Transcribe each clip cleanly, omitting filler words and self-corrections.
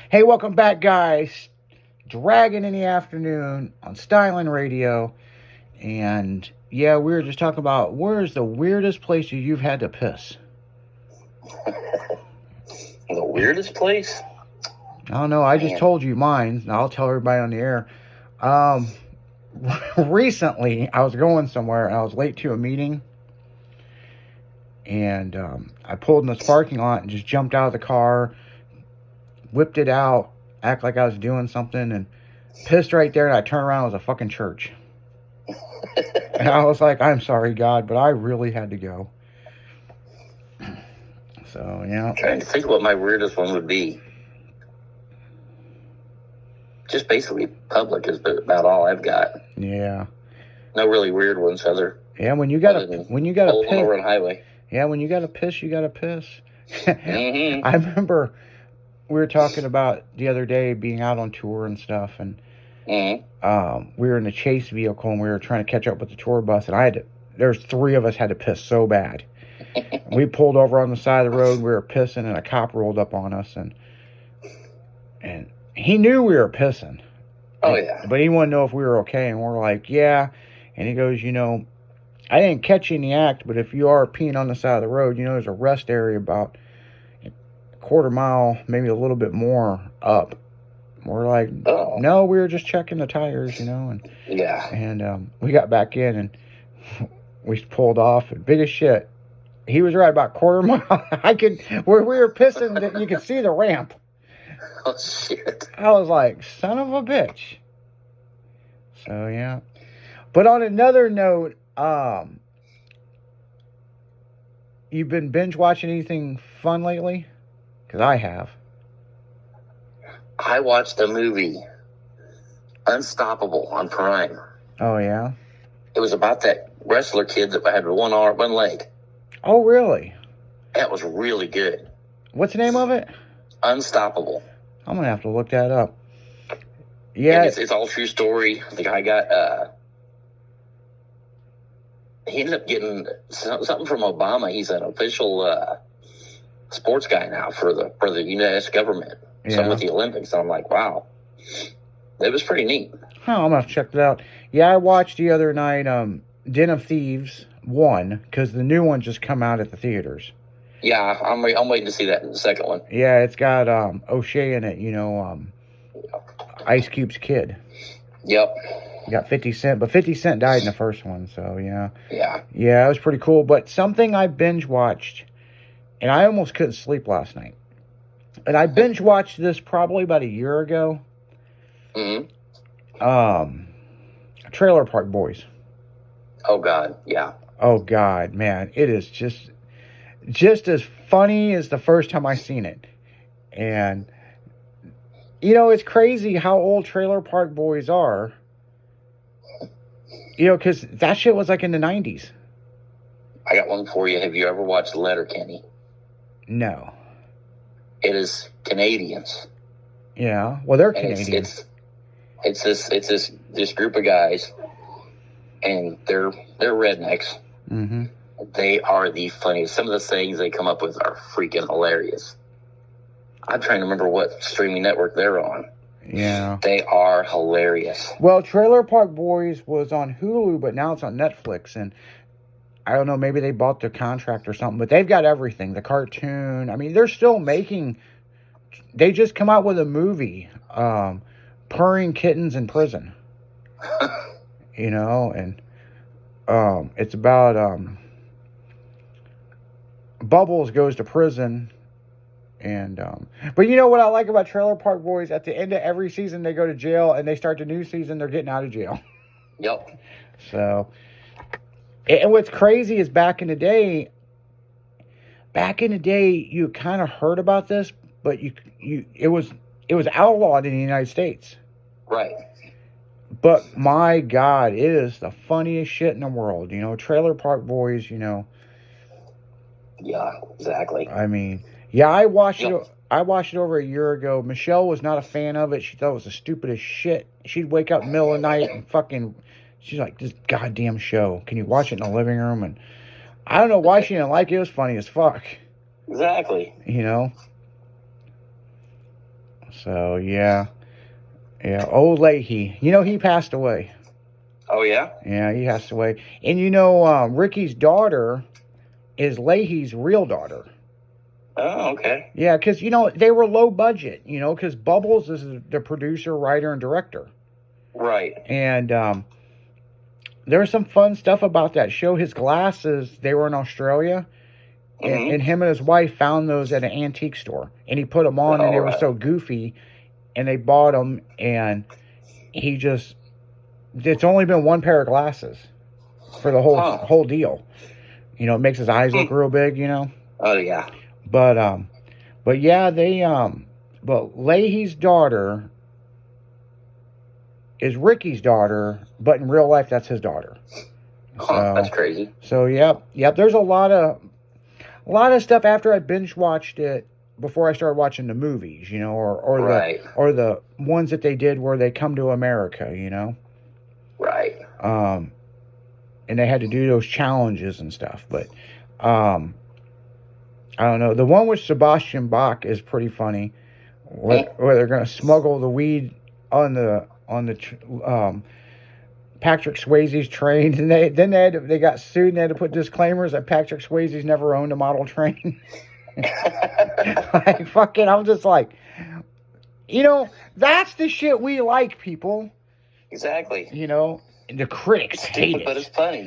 Hey, welcome back, guys. Dragon in the afternoon on Styling Radio. And yeah, we were just talking about where's the weirdest place you've had to piss? The weirdest place? I don't know. I just told you mine. And I'll tell everybody on the air. Recently, I was going somewhere and I was late to a meeting. And I pulled in this parking lot and just jumped out of the car, whipped it out, act like I was doing something, and pissed right there. And I turned around, it was a fucking church. And I was like, I'm sorry, God, but I really had to go. So, yeah. I'm trying to think what my weirdest one would be. Just basically public is about all I've got. Yeah. No really weird ones other. Yeah, when you gotta piss. Over on highway. Yeah, when you gotta piss, you gotta piss. Mm-hmm. I remember we were talking about the other day being out on tour and stuff, and we were in the chase vehicle and we were trying to catch up with the tour bus, and there's three of us had to piss so bad. We pulled over on the side of the road, we were pissing, and a cop rolled up on us, and he knew we were pissing. Oh, yeah. But he wanted to know if we were okay, and we're like, yeah. And he goes, I didn't catch you in the act, but if you are peeing on the side of the road, there's a rest area about a quarter mile, maybe a little bit more up. We're like, no, we were just checking the tires, and yeah. And we got back in and we pulled off. And big as shit. He was right about quarter mile. Where we were pissing, that you could see the ramp. Oh shit! I was like, son of a bitch. So yeah. But on another note, you've been binge watching anything fun lately? Because I have. I watched a movie, Unstoppable, on Prime. Oh, yeah? It was about that wrestler kid that had one arm, one leg. Oh, really? That was really good. What's the name of it? Unstoppable. I'm going to have to look that up. Yeah. It's all true story. The guy got, he ended up getting something from Obama. He's an official sports guy now for the U.S. government. Yeah. Some with the Olympics. And I'm like, wow. It was pretty neat. Oh, I'm going to have to check it out. Yeah, I watched the other night Den of Thieves 1, because the new one just come out at the theaters. Yeah, I'm waiting to see that in the second one. Yeah, it's got O'Shea in it, Ice Cube's kid. Yep. You got 50 Cent, but 50 Cent died in the first one, so yeah. Yeah. Yeah, it was pretty cool. But something I binge watched, and I almost couldn't sleep last night. And I binge watched this probably about a year ago. Mm-hmm. Trailer Park Boys. Oh God, yeah. Oh God, man, it is just as funny as the first time I seen it. And it's crazy how old Trailer Park Boys are. Because that shit was like in the 90s. I got one for you. Have you ever watched Letterkenny? No. It is Canadians. Yeah, well, they're Canadian. It's this group of guys, and they're rednecks. Mm-hmm. They are the funniest. Some of the sayings they come up with are freaking hilarious. I'm trying to remember what streaming network they're on. Yeah. They are hilarious. Well, Trailer Park Boys was on Hulu, but now it's on Netflix, and I don't know, maybe they bought their contract or something, but they've got everything. The cartoon. I mean, they're still making... They just come out with a movie, Purring Kittens in Prison. And it's about... Bubbles goes to prison, and... But you know what I like about Trailer Park Boys? At the end of every season, they go to jail, and they start the new season, they're getting out of jail. Yep. So... And what's crazy is back in the day, you kind of heard about this, but it was outlawed in the United States. Right. But my God, it is the funniest shit in the world. Trailer Park Boys. Yeah, exactly. I mean, yeah, I watched it. I watched it over a year ago. Michelle was not a fan of it. She thought it was the stupidest shit. She'd wake up in the middle of the night and fucking. She's like, this goddamn show. Can you watch it in the living room? And I don't know why she didn't like it. It was funny as fuck. Exactly. So yeah. Old Leahy. You know he passed away. Oh yeah. Yeah, he passed away. And Ricky's daughter is Leahy's real daughter. Oh, okay. Yeah, because they were low budget. Because Bubbles is the producer, writer, and director. Right. And there's some fun stuff about that show. His glasses, they were in Australia. And him and his wife found those at an antique store. And he put them on, and they were so goofy. And they bought them, and he just... It's only been one pair of glasses for the whole deal. It makes his eyes look real big, Oh, yeah. But yeah, but Leahy's daughter is Ricky's daughter, but in real life, that's his daughter. So, that's crazy. So, yep. There's a lot of stuff after I binge watched it before I started watching the movies, or the ones that they did where they come to America, Right. And they had to do those challenges and stuff, but I don't know. The one with Sebastian Bach is pretty funny, where they're going to smuggle the weed on the Patrick Swayze's train, and they got sued and they had to put disclaimers that Patrick Swayze's never owned a model train. Like fucking, I'm just like, that's the shit we like, people. Exactly. The critics hate it, but it's funny,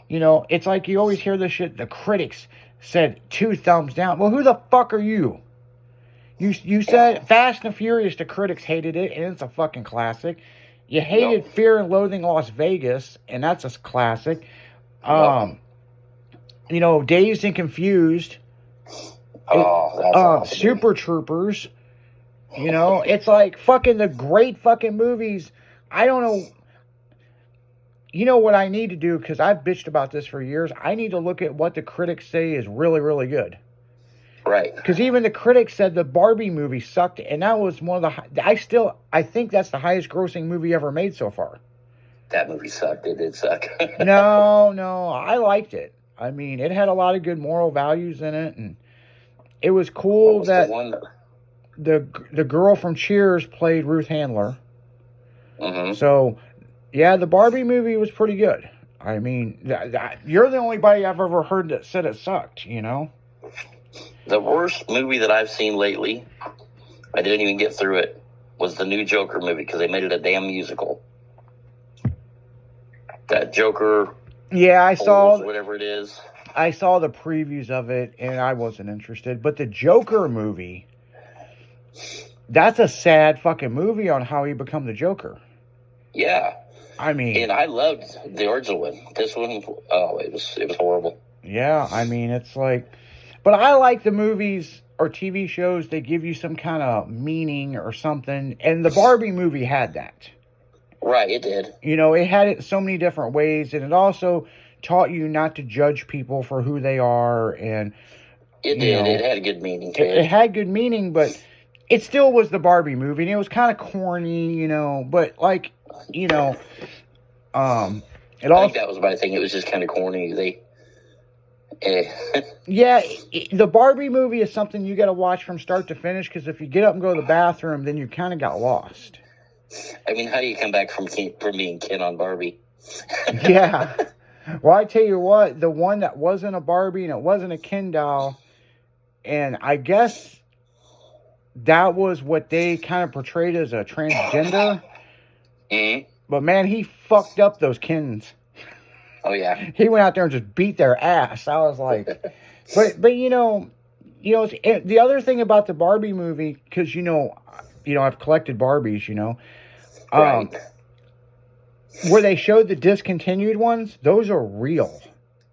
it's like you always hear this shit. The critics said 2 thumbs down. Well, who the fuck are you? You said Fast and Furious. The critics hated it, and it's a fucking classic. You hated Fear and Loathing Las Vegas, and that's a classic. Dazed and Confused. That's awesome. Super Troopers. It's like fucking the great fucking movies. I don't know. You know what I need to do, because I've bitched about this for years. I need to look at what the critics say is really, really good. Right. Because even the critics said the Barbie movie sucked, and that was one of the... I think that's the highest grossing movie ever made so far. That movie sucked. It did suck. No, I liked it. I mean, it had a lot of good moral values in it, and it was cool that the girl from Cheers played Ruth Handler. Mm-hmm. So, yeah, the Barbie movie was pretty good. I mean, you're the only body I've ever heard that said it sucked, The worst movie that I've seen lately, I didn't even get through it, was the new Joker movie, because they made it a damn musical. That Joker... Yeah, I saw... Whatever it is. I saw the previews of it, and I wasn't interested. But the Joker movie, that's a sad fucking movie on how he become the Joker. Yeah. I mean... And I loved the original one. This one, it was horrible. Yeah, I mean, it's like... But I like the movies or TV shows that give you some kind of meaning or something. And the Barbie movie had that. Right, it did. It had it so many different ways. And it also taught you not to judge people for who they are. And it did. It had a good meaning to it. It had good meaning, but it still was the Barbie movie. And it was kind of corny, But, like, it also... I think that was my thing. It was just kind of corny. Yeah, the Barbie movie is something you got to watch from start to finish, because if you get up and go to the bathroom, then you kind of got lost. I mean, how do you come back from being Ken on Barbie? Yeah. Well, I tell you what, the one that wasn't a Barbie and it wasn't a Ken doll, and I guess that was what they kind of portrayed as a transgender. Mm-hmm. But man, he fucked up those Kens. Oh yeah. He went out there and just beat their ass. I was like, but the other thing about the Barbie movie, because I've collected Barbies, right. Where they showed the discontinued ones, those are real.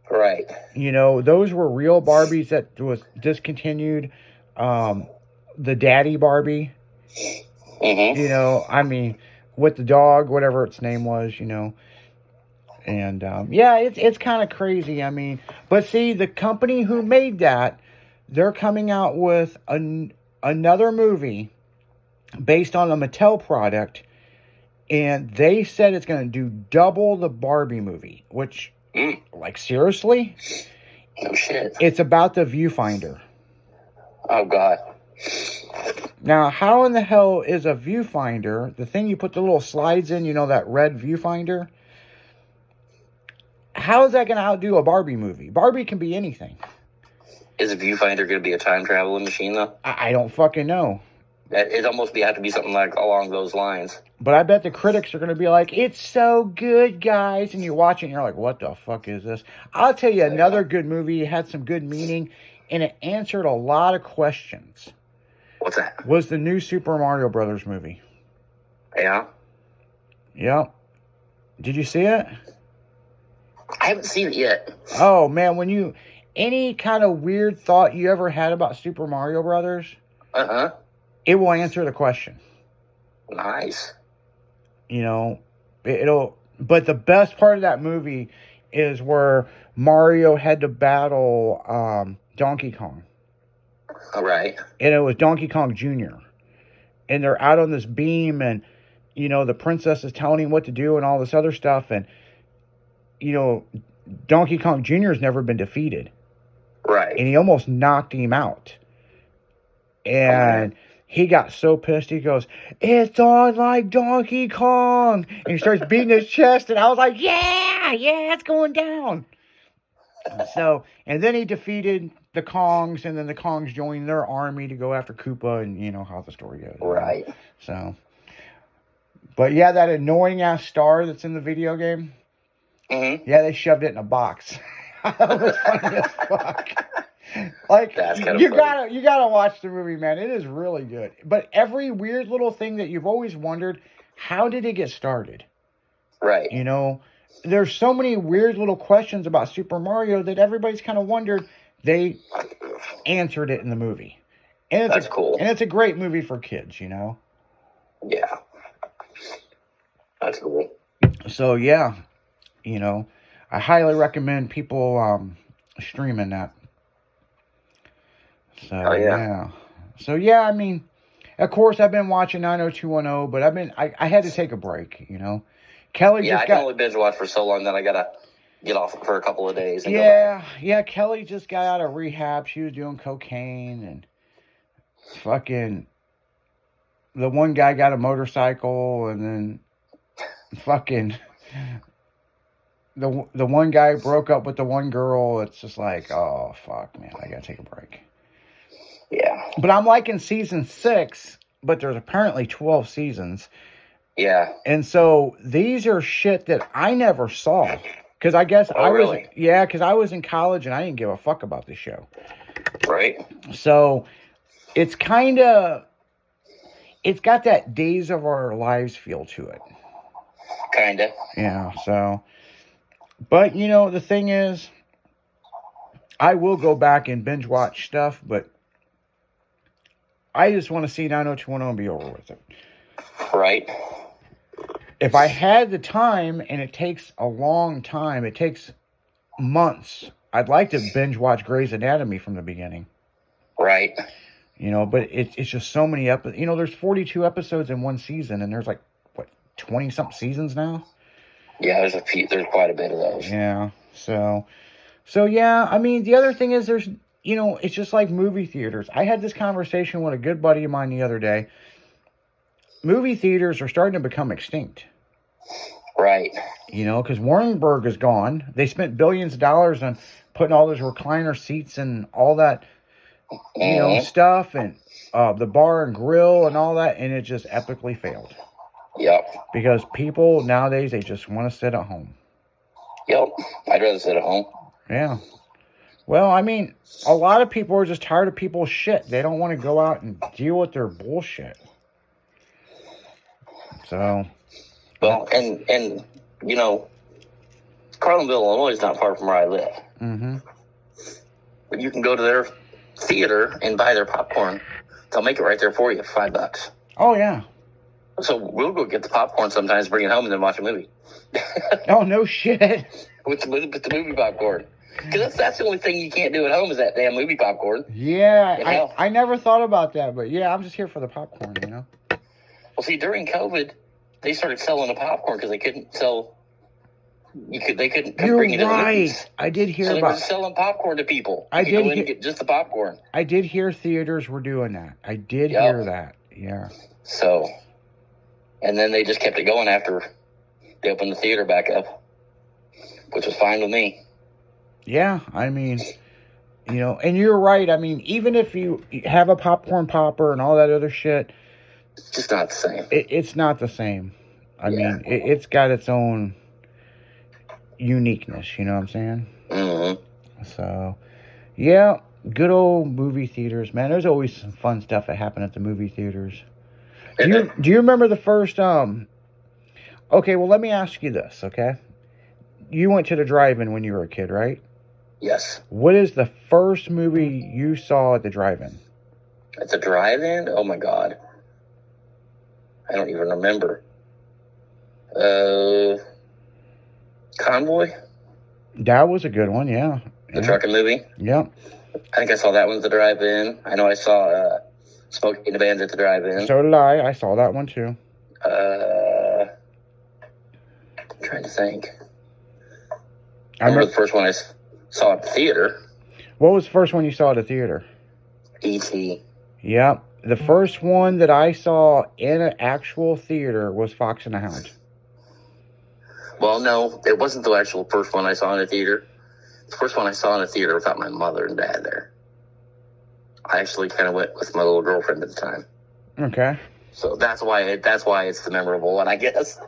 Right. Those were real Barbies that was discontinued. The Daddy Barbie. Mm-hmm. I mean, with the dog, whatever its name was, And, it's kind of crazy. I mean, but see, the company who made that, they're coming out with another movie based on a Mattel product, and they said it's going to do double the Barbie movie, which, like, seriously? No shit. It's about the viewfinder. Oh, God. Now, how in the hell is a viewfinder, the thing you put the little slides in, you know, that red viewfinder? How is that going to outdo a Barbie movie? Barbie can be anything. Is a viewfinder going to be a time traveling machine, though? I don't fucking know. It'd almost have to be something like along those lines. But I bet the critics are going to be like, it's so good, guys. And you watch it and you're like, what the fuck is this? I'll tell you another good movie. It had some good meaning and it answered a lot of questions. What's that? Was the new Super Mario Brothers movie. Yeah? Yep. Did you see it? I haven't seen it yet. Oh, man. Any kind of weird thought you ever had about Super Mario Brothers, it will answer the question. Nice. You know, but the best part of that movie is where Mario had to battle Donkey Kong. All right. And it was Donkey Kong Jr. And they're out on this beam and, you know, the princess is telling him what to do and all this other stuff. And, you know, Donkey Kong Jr. has never been defeated. Right. And he almost knocked him out. And he got so pissed. He goes, it's on like Donkey Kong. And he starts beating his chest. And I was like, yeah, it's going down. And then he defeated the Kongs. And then the Kongs joined their army to go after Koopa. And you know how the story goes. Right. So. But yeah, that annoying ass star that's in the video game. Mm-hmm. Yeah, they shoved it in a box. That was funny as fuck. Like, you gotta watch the movie, man. It is really good. But every weird little thing that you've always wondered, how did it get started? Right. You know, there's so many weird little questions about Super Mario that everybody's kind of wondered. They answered it in the movie. And That's cool. And it's a great movie for kids, you know? Yeah. That's cool. So, yeah, you know, I highly recommend people streaming that. So, yeah. So, yeah, I mean, of course, I've been watching 90210, but I had to take a break, you know. Kelly I can only binge watch for so long that I got to get off for a couple of days. Yeah, Kelly just got out of rehab. She was doing cocaine and fucking the one guy got a motorcycle and then fucking the one guy broke up with the one girl. It's just like, oh, fuck, man, I got to take a break. Yeah. But I'm liking season 6, but there's apparently 12 seasons. Yeah. And so these are shit that I never saw. Because I guess because I was in college and I didn't give a fuck about this show. Right. So it's got that Days of Our Lives feel to it. Kinda. Yeah, so. But, you know, the thing is, I will go back and binge watch stuff, but I just want to see 90210 and be over with it. Right. If I had the time, and it takes a long time, it takes months, I'd like to binge watch Grey's Anatomy from the beginning. Right. You know, but it's just so many episodes. You know, there's 42 episodes in one season, and there's like, 20-something seasons now? Yeah, there's quite a bit of those. Yeah, so yeah, I mean, the other thing is there's, you know, it's just like movie theaters. I had this conversation with a good buddy of mine the other day. Movie theaters are starting to become extinct. Right. You know, because Warrenburg is gone. They spent billions of dollars on putting all those recliner seats and all that, you know, stuff, and the bar and grill and all that, and it just epically failed. Yep. Because people nowadays, they just want to sit at home. Yep. I'd rather sit at home. Yeah. Well, I mean, a lot of people are just tired of people's shit. They don't want to go out and deal with their bullshit. So. Well, and you know, Carlinville, Illinois is not far from where I live. Mm-hmm. But you can go to their theater and buy their popcorn. They'll make it right there for you for $5. Oh, yeah. So we'll go get the popcorn sometimes, bring it home, and then watch a movie. Oh, no shit. with the movie popcorn. Because that's the only thing you can't do at home is that damn movie popcorn. Yeah, you know? I never thought about that, but yeah, I'm just here for the popcorn, you know? Well, see, during COVID, they started selling the popcorn because they couldn't sell They couldn't You're bring it to the movies. right. I did hear So they about. were selling popcorn to people. I You could did go in hear- and get just the popcorn. I did hear theaters were doing that. I did Yep. hear that. Yeah. So, and then they just kept it going after they opened the theater back up, which was fine with me. Yeah, I mean, you know, and you're right. I mean, even if you have a popcorn popper and all that other shit, It's just not the same. it's not the same. I Yeah. mean, it's got its own uniqueness, you know what I'm saying? Mm-hmm. So, yeah, good old movie theaters, man. There's always some fun stuff that happened at the movie theaters. Do you remember the first, okay, well, let me ask you this, okay? You went to the drive-in when you were a kid, right? Yes. What is the first movie you saw at the drive-in? At the drive-in? Oh, my God. I don't even remember. Convoy? That was a good one, yeah. The trucking movie? Yeah. I think I saw that one at the drive-in. I know I saw Smokey and the Bandit at the drive-in. So did I. I saw that one, too. I'm trying to think. I remember the first one I saw at the theater. What was the first one you saw at the theater? E.T. Yep. The first one that I saw in an actual theater was Fox and the Hound. Well, no, it wasn't the actual first one I saw in the theater. The first one I saw in the theater without my mother and dad there. I actually kind of went with my little girlfriend at the time. Okay. So that's why it's the memorable one, I guess.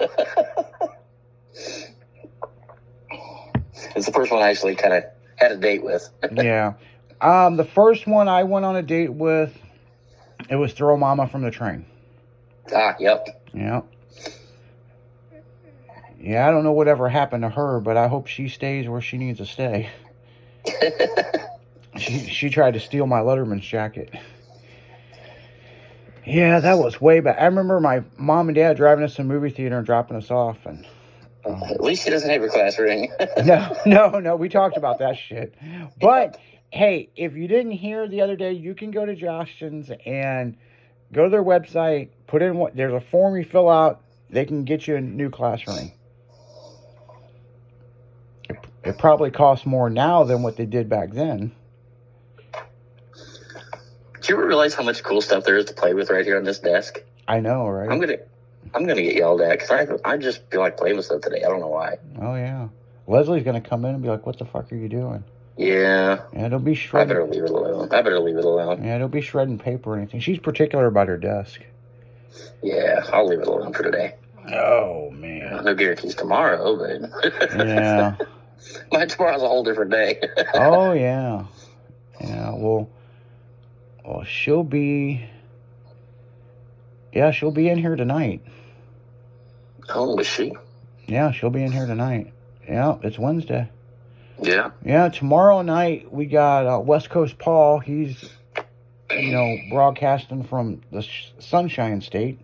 It's the first one I actually kind of had a date with. Yeah. The first one I went on a date with, it was Throw Mama from the Train. Ah, yep. Yeah. Yeah, I don't know whatever happened to her, but I hope she stays where she needs to stay. She tried to steal my Letterman's jacket. Yeah, that was way back. I remember my mom and dad driving us to the movie theater and dropping us off. And at least she doesn't have your class ring. No, we talked about that shit. But, hey, if you didn't hear the other day, you can go to Jostens and go to their website, put in what, there's a form you fill out, they can get you a new class ring. It probably costs more now than what they did back then. Do you ever realize how much cool stuff there is to play with right here on this desk? I know, right? I'm gonna get yelled at because I just feel like playing with stuff today. I don't know why. Oh yeah, Leslie's gonna come in and be like, "What the fuck are you doing?" Yeah. Yeah, don't be shredding. I better leave it alone. Yeah, don't be shredding paper or anything. She's particular about her desk. Yeah, I'll leave it alone for today. Oh man. No guarantees tomorrow, but yeah. Tomorrow's a whole different day. Oh yeah. Yeah. Well, she'll be. Yeah, she'll be in here tonight. Oh, was she? Yeah, she'll be in here tonight. Yeah, it's Wednesday. Yeah. Yeah, tomorrow night we got West Coast Paul. He's, broadcasting from the Sunshine State.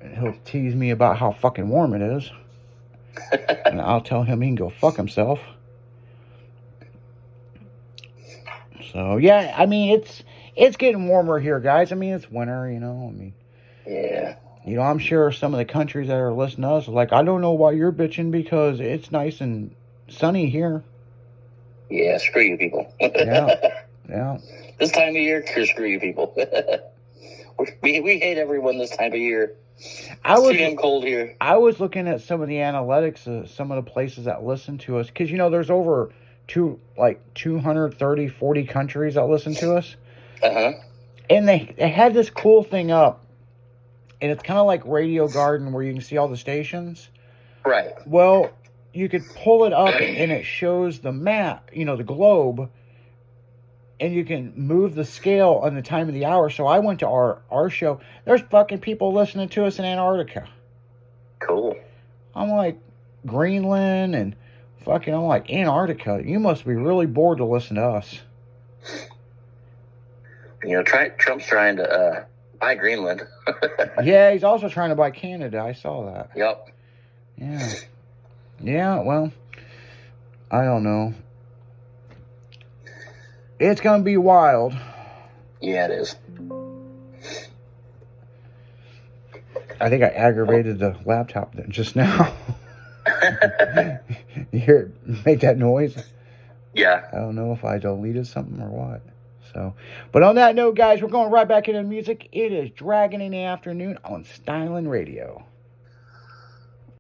And he'll tease me about how fucking warm it is. And I'll tell him he can go fuck himself. So, yeah, I mean, it's getting warmer here, guys. I mean, it's winter, Yeah. I'm sure some of the countries that are listening to us are like, I don't know why you're bitching because it's nice and sunny here. Yeah, screw you people. Yeah. This time of year, screw you people. we hate everyone this time of year. It's too damn cold here. I was looking at some of the analytics of some of the places that listen to us. Because, there's over 230, 40 countries that listen to us. Uh-huh. And they had this cool thing up. And it's kind of like Radio Garden where you can see all the stations. Right. Well, you could pull it up and it shows the map, the globe. And you can move the scale on the time of the hour. So I went to our show. There's fucking people listening to us in Antarctica. Cool. I'm like, Greenland and fucking, I'm like, Antarctica. You must be really bored to listen to us. Trump's trying to buy Greenland. Yeah, he's also trying to buy Canada. I saw that. Yep. Yeah. Yeah, well, I don't know. It's going to be wild. Yeah, it is. I think I aggravated the laptop just now. You hear it make that noise? Yeah. I don't know if I deleted something or what. So, but on that note, guys, we're going right back into music. It is Dragon in the Afternoon on Styling Radio.